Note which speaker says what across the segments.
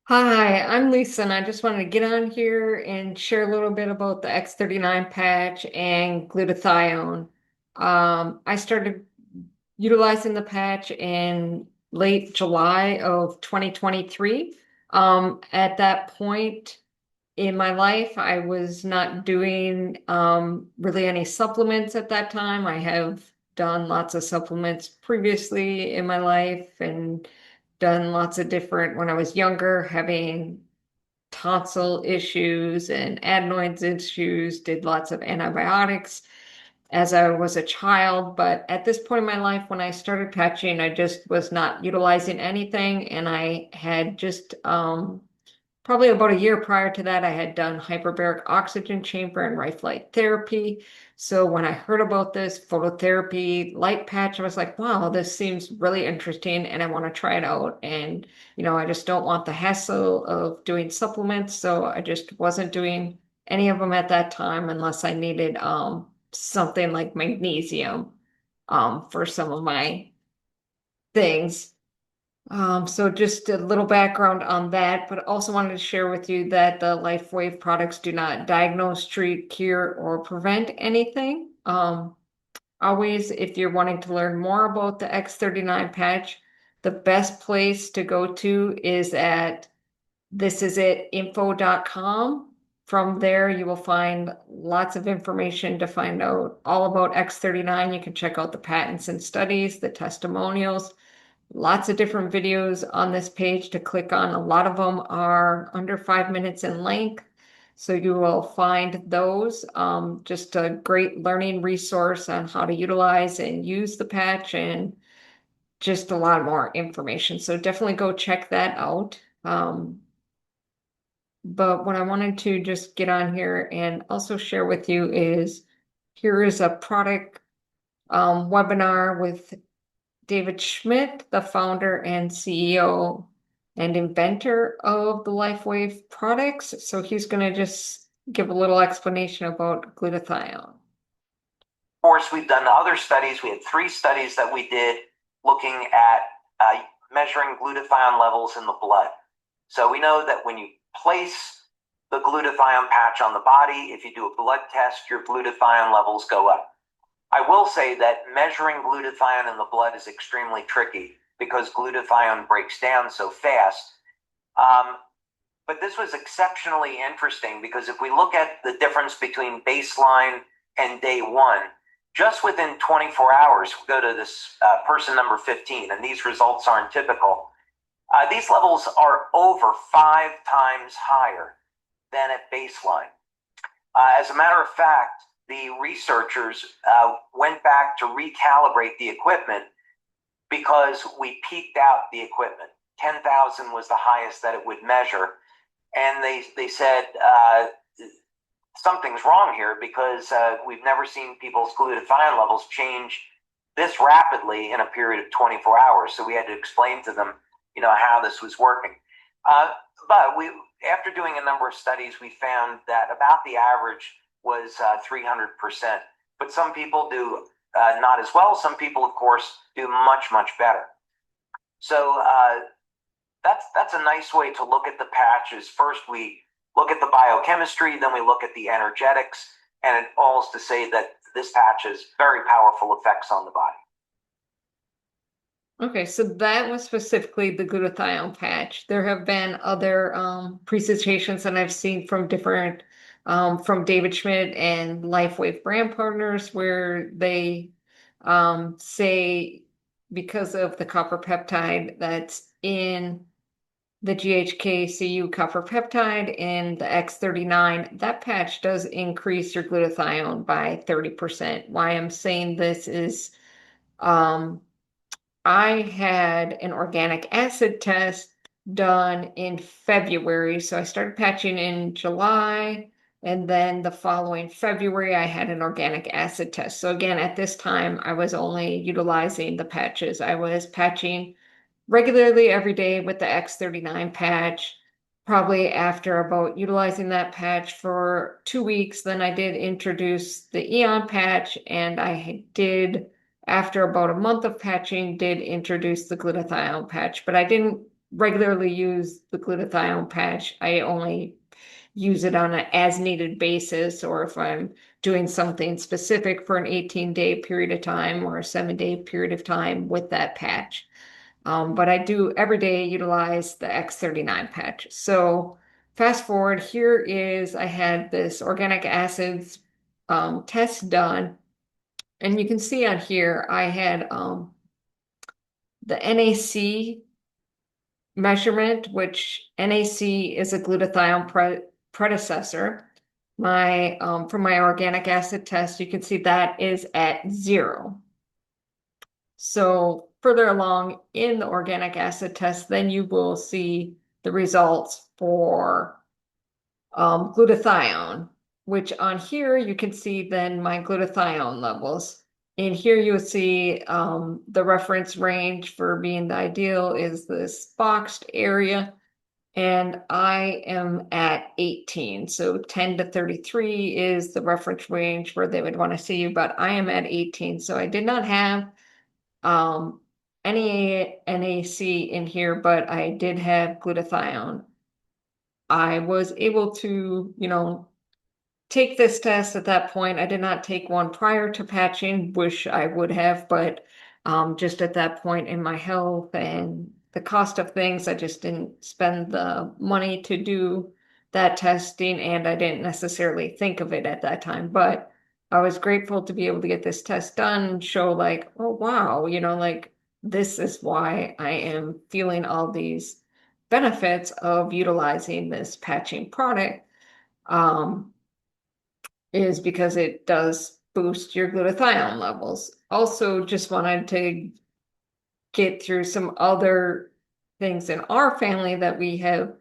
Speaker 1: Hi, I'm Lisa, and I just wanted to get on here and share a little bit about the X39 patch and glutathione. I started utilizing the patch in late July of 2023. At that point in my life, I was not doing really any supplements at that time. I have done lots of supplements previously in my life and done lots of different when I was younger, having tonsil issues and adenoids issues, did lots of antibiotics as I was a child. But at this point in my life, when I started patching, I just was not utilizing anything. And I had just probably about a year prior to that, I had done hyperbaric oxygen chamber and right flight therapy. So when I heard about this phototherapy light patch, I was like, wow, this seems really interesting and I want to try it out. And, I just don't want the hassle of doing supplements. So I just wasn't doing any of them at that time unless I needed something like magnesium for some of my things. So just a little background on that, but also wanted to share with you that the LifeWave products do not diagnose, treat, cure, or prevent anything. Always, if you're wanting to learn more about the X39 patch, the best place to go to is at thisisitinfo.com. From there, you will find lots of information to find out all about X39. You can check out the patents and studies, the testimonials. Lots of different videos on this page to click on. A lot of them are under 5 minutes in length. So you will find those. Just a great learning resource on how to utilize and use the patch and just a lot more information. So definitely go check that out. But what I wanted to just get on here and also share with you is here is a product webinar with David Schmidt, the founder and CEO and inventor of the LifeWave products. So he's going to just give a little explanation about glutathione.
Speaker 2: Of course, we've done other studies. We had 3 studies that we did looking at measuring glutathione levels in the blood. So we know that when you place the glutathione patch on the body, if you do a blood test, your glutathione levels go up. I will say that measuring glutathione in the blood is extremely tricky because glutathione breaks down so fast. But this was exceptionally interesting because if we look at the difference between baseline and day one, just within 24 hours, we go to this person number 15, and these results aren't typical. These levels are over 5 times higher than at baseline. As a matter of fact, the researchers went back to recalibrate the equipment because we peaked out the equipment. 10,000 was the highest that it would measure. And they said, something's wrong here because we've never seen people's glutathione levels change this rapidly in a period of 24 hours. So we had to explain to them, how this was working. But after doing a number of studies, we found that about the average was 300%. But some people do not as well. Some people, of course, do much, much better. So that's a nice way to look at the patches. First, we look at the biochemistry, then we look at the energetics, and it all is to say that this patch has very powerful effects on the body.
Speaker 1: Okay, so that was specifically the glutathione patch. There have been other presentations that I've seen from different, from David Schmidt and LifeWave brand partners where they say because of the copper peptide that's in the GHKCU copper peptide in the X39, that patch does increase your glutathione by 30%. Why I'm saying this is I had an organic acid test done in February. So I started patching in July. And then the following February, I had an organic acid test. So again, at this time, I was only utilizing the patches. I was patching regularly every day with the X39 patch. Probably after about utilizing that patch for 2 weeks, then I did introduce the Eon patch, and I did, after about a month of patching, did introduce the glutathione patch, but I didn't regularly use the glutathione patch. I only use it on an as needed basis, or if I'm doing something specific for an 18-day period of time or a 7-day period of time with that patch. But I do every day utilize the X39 patch. So fast forward, here is, I had this organic acids test done, and you can see on here, I had the NAC measurement, which NAC is a glutathione predecessor. My for my organic acid test, you can see that is at 0. So further along in the organic acid test, then you will see the results for glutathione, which on here you can see then my glutathione levels. And here you'll see the reference range for being the ideal is this boxed area. And I am at 18. So 10 to 33 is the reference range where they would want to see you, but I am at 18. So I did not have any NAC in here, but I did have glutathione. I was able to, take this test at that point. I did not take one prior to patching, wish I would have, but just at that point in my health and the cost of things, I just didn't spend the money to do that testing, and I didn't necessarily think of it at that time. But I was grateful to be able to get this test done and show like, oh wow, like this is why I am feeling all these benefits of utilizing this patching product. Is because it does boost your glutathione levels. Also, just wanted to get through some other things in our family that we have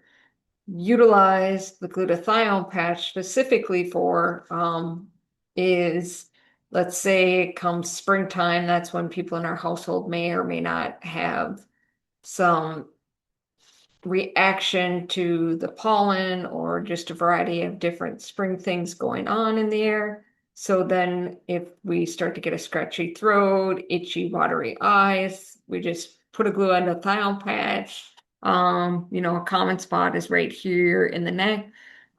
Speaker 1: utilized the glutathione patch specifically for is, let's say come springtime, that's when people in our household may or may not have some reaction to the pollen or just a variety of different spring things going on in the air. So then if we start to get a scratchy throat, itchy, watery eyes, we just put a glutathione patch. A common spot is right here in the neck.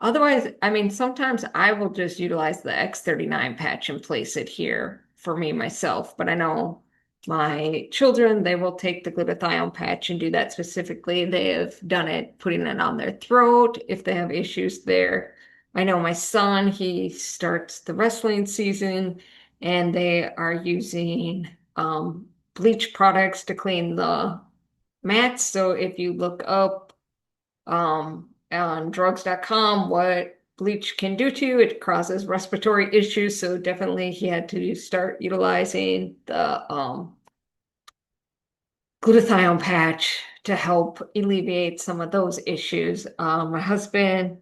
Speaker 1: Otherwise, I mean, sometimes I will just utilize the X39 patch and place it here for me myself, but I know my children, they will take the glutathione patch and do that specifically. They have done it, putting it on their throat if they have issues there. I know my son, he starts the wrestling season and they are using bleach products to clean the mats. So if you look up on drugs.com what bleach can do to you, it causes respiratory issues. So definitely he had to start utilizing the glutathione patch to help alleviate some of those issues. My husband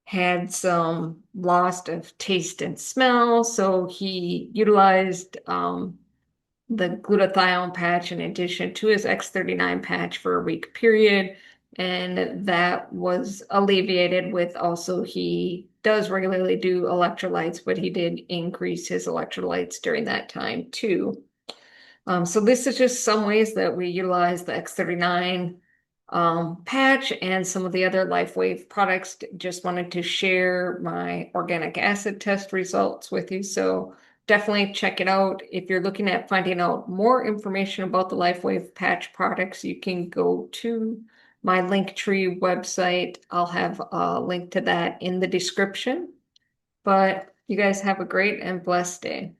Speaker 1: had some loss of taste and smell, so he utilized the glutathione patch in addition to his X39 patch for a week period, and that was alleviated with also he does regularly do electrolytes, but he did increase his electrolytes during that time too. So this is just some ways that we utilize the X39 patch and some of the other LifeWave products. Just wanted to share my organic acid test results with you. So definitely check it out. If you're looking at finding out more information about the LifeWave patch products, you can go to my Linktree website. I'll have a link to that in the description. But you guys have a great and blessed day.